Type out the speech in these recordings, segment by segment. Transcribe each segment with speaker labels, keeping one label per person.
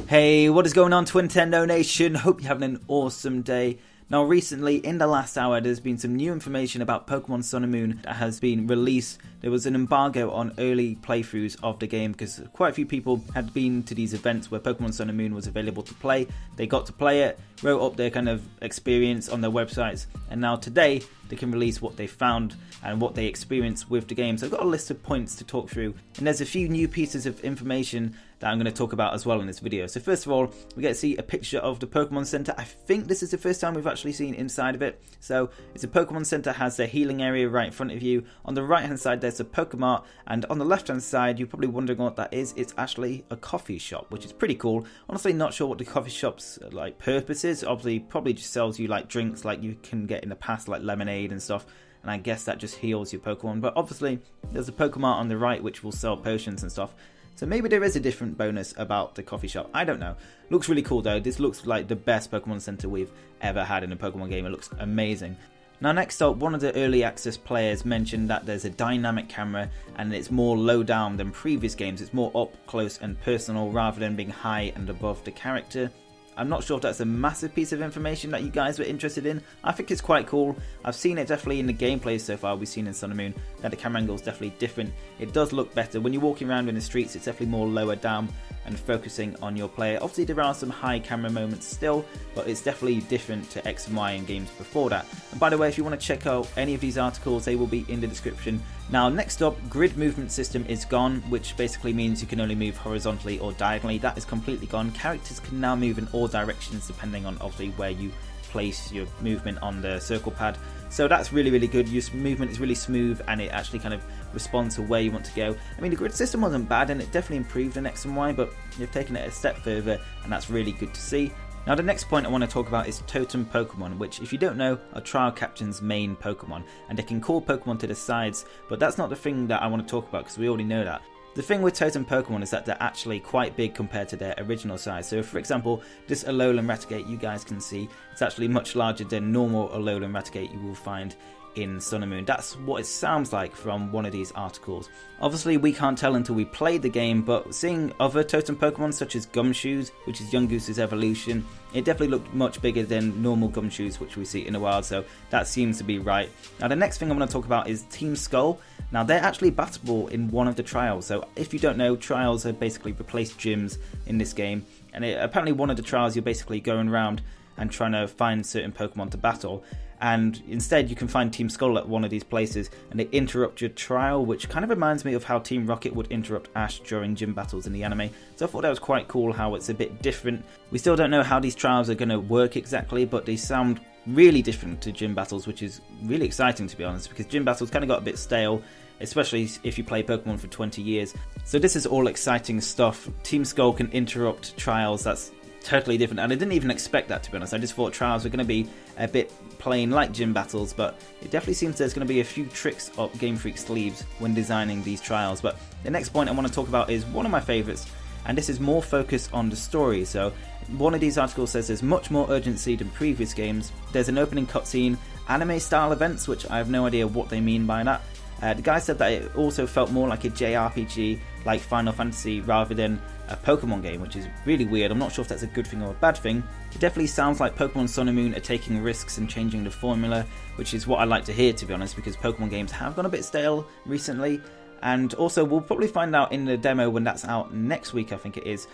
Speaker 1: Hey, what is going on, Twintendo Nation? Hope you're having an awesome day. Now, recently, in the last hour, there's been some new information about Pokemon Sun and Moon that has been released. There was an embargo on early playthroughs of the game because quite a few people had been to these events where Pokemon Sun and Moon was available to play. They got to play it, wrote up their kind of experience on their websites, and now today they can release what they found and what they experienced with the game. So I've got a list of points to talk through, and there's a few new pieces of information that I'm going to talk about as well in this video. So first of all, we get to see a picture of the Pokemon Center. I think this is the first time we've actually seen inside of it. So it's a Pokemon Center, has their healing area right in front of you. On the right hand side there's a Pokemart, and on the left hand side you're probably wondering what that is. It's actually a coffee shop, which is pretty cool. Honestly, not sure what the coffee shop's like purpose is. Obviously probably just sells you like drinks like you can get in the past, like lemonade and stuff. And I guess that just heals your Pokemon. But obviously there's a Pokemart on the right which will sell potions and stuff. So maybe there is a different bonus about the coffee shop. I don't know. Looks really cool though. This looks like the best Pokemon Center we've ever had in a Pokemon game. It looks amazing. Now next up, one of the early access players mentioned that there's a dynamic camera and it's more low down than previous games. It's more up close and personal rather than being high and above the character. I'm not sure if that's a massive piece of information that you guys were interested in. I think it's quite cool. I've seen it definitely in the gameplay so far we've seen in Sun and Moon, that the camera angle is definitely different. It does look better. When you're walking around in the streets, it's definitely more lower down and focusing on your player. Obviously there are some high camera moments still, but it's definitely different to X and Y in games before that. And by the way, if you want to check out any of these articles, they will be in the description. Now next up, grid movement system is gone, which basically means you can only move horizontally or diagonally. That is completely gone. Characters can now move in all directions depending on obviously where you place your movement on the circle pad. So that's really, really good. Your movement is really smooth and it actually kind of responds to where you want to go. I mean, the grid system wasn't bad and it definitely improved in X and Y, but you've taken it a step further and that's really good to see. Now the next point I want to talk about is Totem Pokemon, which if you don't know are Trial Captain's main Pokemon, and they can call Pokemon to the sides, but that's not the thing that I want to talk about because we already know that. The thing with Totem Pokemon is that they're actually quite big compared to their original size. So for example, this Alolan Raticate you guys can see, it's actually much larger than normal Alolan Raticate you will find in Sun and Moon. That's what it sounds like from one of these articles. Obviously we can't tell until we play the game, but seeing other Totem Pokemon such as Gumshoos, which is Yungoose's evolution, it definitely looked much bigger than normal Gumshoos which we see in the wild, so that seems to be right. Now the next thing I'm going to talk about is Team Skull. Now they're actually battleable in one of the trials, so if you don't know, trials have basically replaced gyms in this game, and apparently one of the trials you're basically going around and trying to find certain Pokemon to battle, and instead you can find Team Skull at one of these places and they interrupt your trial, which kind of reminds me of how Team Rocket would interrupt Ash during gym battles in the anime. So I thought that was quite cool how it's a bit different. We still don't know how these trials are going to work exactly, but they sound really different to gym battles, which is really exciting to be honest, because gym battles kind of got a bit stale, especially if you play Pokemon for 20 years. So this is all exciting stuff. Team Skull can interrupt trials, that's totally different, and I didn't even expect that to be honest. I just thought trials were going to be a bit plain like gym battles, but it definitely seems there's going to be a few tricks up Game Freak's sleeves when designing these trials. But the next point I want to talk about is one of my favourites, and this is more focused on the story. So one of these articles says there's much more urgency than previous games. There's an opening cutscene, anime style events, which I have no idea what they mean by that. The guy said that it also felt more like a JRPG like Final Fantasy rather than a Pokemon game, which is really weird. I'm not sure if that's a good thing or a bad thing. It definitely sounds like Pokemon Sun and Moon are taking risks and changing the formula, which is what I like to hear to be honest, because Pokemon games have gone a bit stale recently. And also we'll probably find out in the demo when that's out next week, I think it is,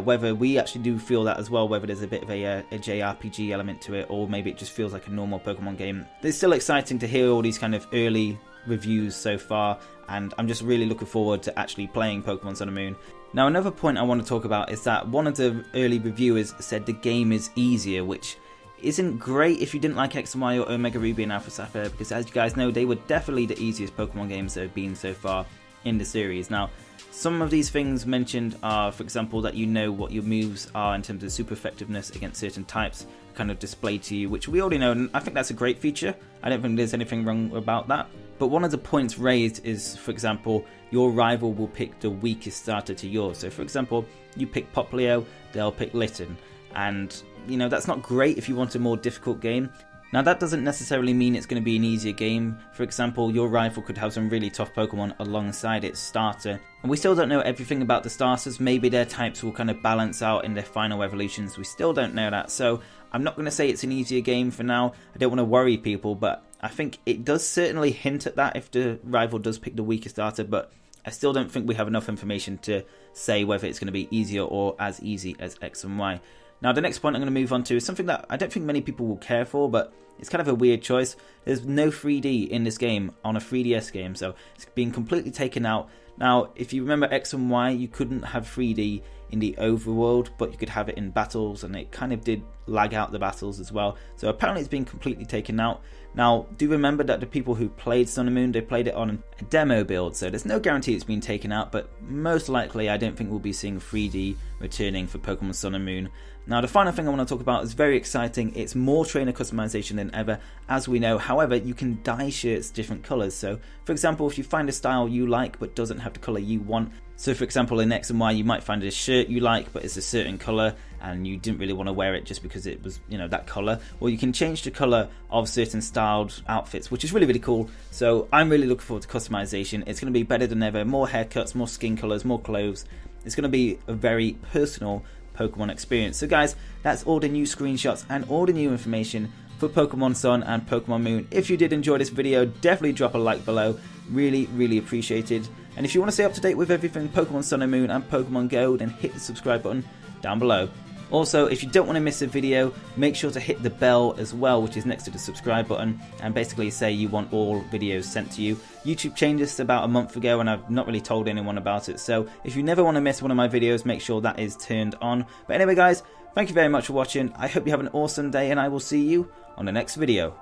Speaker 1: whether we actually do feel that as well, whether there's a bit of a JRPG element to it, or maybe it just feels like a normal Pokemon game. It's still exciting to hear all these kind of early reviews so far, and I'm just really looking forward to actually playing Pokemon Sun and Moon. Now another point I want to talk about is that one of the early reviewers said the game is easier, which isn't great if you didn't like X and Y or Omega Ruby and Alpha Sapphire, because as you guys know, they were definitely the easiest Pokemon games that have been so far in the series. Now some of these things mentioned are, for example, that you know what your moves are in terms of super effectiveness against certain types kind of displayed to you, which we already know, and I think that's a great feature. I don't think there's anything wrong about that. But one of the points raised is, for example, your rival will pick the weakest starter to yours. So for example, you pick Poplio, they'll pick Litten, and you know that's not great if you want a more difficult game. Now that doesn't necessarily mean it's going to be an easier game. For example, your rival could have some really tough Pokemon alongside its starter. And we still don't know everything about the starters. Maybe their types will kind of balance out in their final evolutions. We still don't know that. So I'm not going to say it's an easier game for now. I don't want to worry people, but I think it does certainly hint at that if the rival does pick the weaker starter. But I still don't think we have enough information to say whether it's going to be easier or as easy as X and Y. Now the next point I'm going to move on to is something that I don't think many people will care for, but it's kind of a weird choice. There's no 3D in this game on a 3DS game, so it's been completely taken out. Now, if you remember X and Y, you couldn't have 3D in the overworld, but you could have it in battles, and it kind of did lag out the battles as well. So apparently it's been completely taken out. Now, do remember that the people who played Sun and Moon, they played it on a demo build, so there's no guarantee it's been taken out, but most likely I don't think we'll be seeing 3D returning for Pokemon Sun and Moon. Now, the final thing I want to talk about is very exciting. It's more trainer customization than ever, as we know. However, you can dye shirts different colours. So, for example, if you find a style you like but doesn't have the colour you want, so for example in X and Y you might find a shirt you like but it's a certain colour and you didn't really want to wear it just because it was, you know, that colour, or you can change the colour of certain styled outfits, which is really, really cool. So I'm really looking forward to customization. It's going to be better than ever. More haircuts, more skin colours, more clothes. It's going to be a very personal Pokemon experience. So guys, that's all the new screenshots and all the new information for Pokemon Sun and Pokemon Moon. If you did enjoy this video, definitely drop a like below. Really, really appreciated. And if you want to stay up to date with everything Pokemon Sun and Moon and Pokemon Go, then hit the subscribe button down below. Also, if you don't want to miss a video, make sure to hit the bell as well, which is next to the subscribe button, and basically say you want all videos sent to you. YouTube changed this about a month ago and I've not really told anyone about it, so if you never want to miss one of my videos, make sure that is turned on. But anyway guys, thank you very much for watching. I hope you have an awesome day and I will see you on the next video.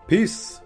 Speaker 1: Peace!